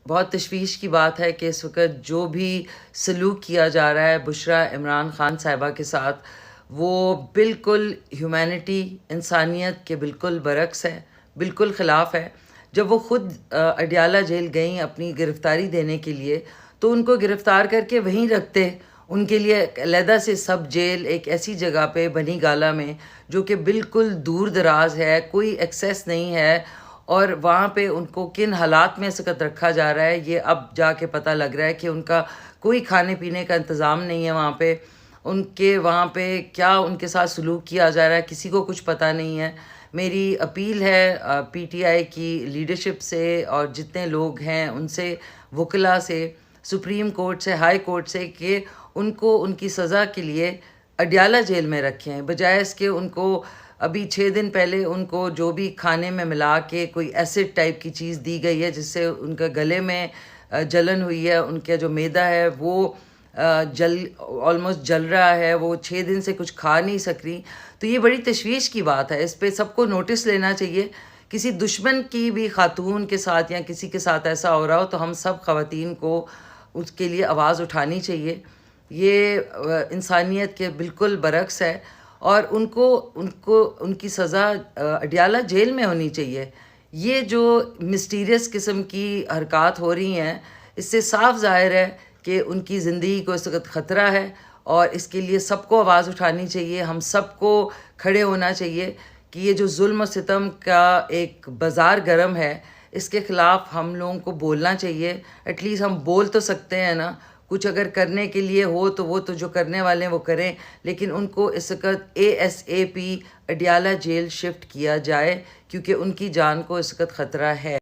بہت تشویش کی بات ہے کہ اس وقت جو بھی سلوک کیا جا رہا ہے بشریٰ عمران خان صاحبہ کے ساتھ، وہ بالکل ہیومینٹی، انسانیت کے بالکل برعکس ہے، بالکل خلاف ہے۔ جب وہ خود اڈیالہ جیل گئیں اپنی گرفتاری دینے کے لیے، تو ان کو گرفتار کر کے وہیں رکھتے، ان کے لیے علیحدہ سے سب جیل ایک ایسی جگہ پہ بنی گالہ میں، جو کہ بالکل دور دراز ہے، کوئی ایکسیس نہیں ہے، اور وہاں پہ ان کو کن حالات میں اس وقت رکھا جا رہا ہے یہ اب جا کے پتہ لگ رہا ہے کہ ان کا کوئی کھانے پینے کا انتظام نہیں ہے وہاں پہ، ان کے وہاں پہ کیا ان کے ساتھ سلوک کیا جا رہا ہے کسی کو کچھ پتہ نہیں ہے۔ میری اپیل ہے پی ٹی آئی کی لیڈرشپ سے اور جتنے لوگ ہیں ان سے، وکلاء سے، سپریم کورٹ سے، ہائی کورٹ سے، کہ ان کو ان کی سزا کے لیے اڈیالہ جیل میں رکھیں، بجائے اس کے ان کو ابھی 6 دن پہلے ان کو جو بھی کھانے میں ملا کے کوئی ایسڈ ٹائپ کی چیز دی گئی ہے جس سے ان کے گلے میں جلن ہوئی ہے، ان کا جو معدہ ہے وہ آلموسٹ جل رہا ہے، وہ 6 دن سے کچھ کھا نہیں سک رہی۔ تو یہ بڑی تشویش کی بات ہے، اس پہ سب کو نوٹس لینا چاہیے۔ کسی دشمن کی بھی خاتون کے ساتھ یا کسی کے ساتھ ایسا ہو رہا ہو تو ہم سب خواتین کو اس کے لیے آواز اٹھانی چاہیے۔ یہ انسانیت کے بالکل برعکس ہے، اور ان کی سزا اڈیالہ جیل میں ہونی چاہیے۔ یہ جو مسٹیریس قسم کی حرکات ہو رہی ہیں، اس سے صاف ظاہر ہے کہ ان کی زندگی کو اس وقت خطرہ ہے، اور اس کے لیے سب کو آواز اٹھانی چاہیے، ہم سب کو کھڑے ہونا چاہیے کہ یہ جو ظلم و ستم کا ایک بازار گرم ہے، اس کے خلاف ہم لوگوں کو بولنا چاہیے۔ ایٹ لیسٹ ہم بول تو سکتے ہیں نا، کچھ اگر کرنے کے لیے ہو تو وہ تو جو کرنے والے ہیں وہ کریں، لیکن ان کو اس وقت ASAP اڈیالہ جیل شفٹ کیا جائے، کیونکہ ان کی جان کو اس وقت خطرہ ہے۔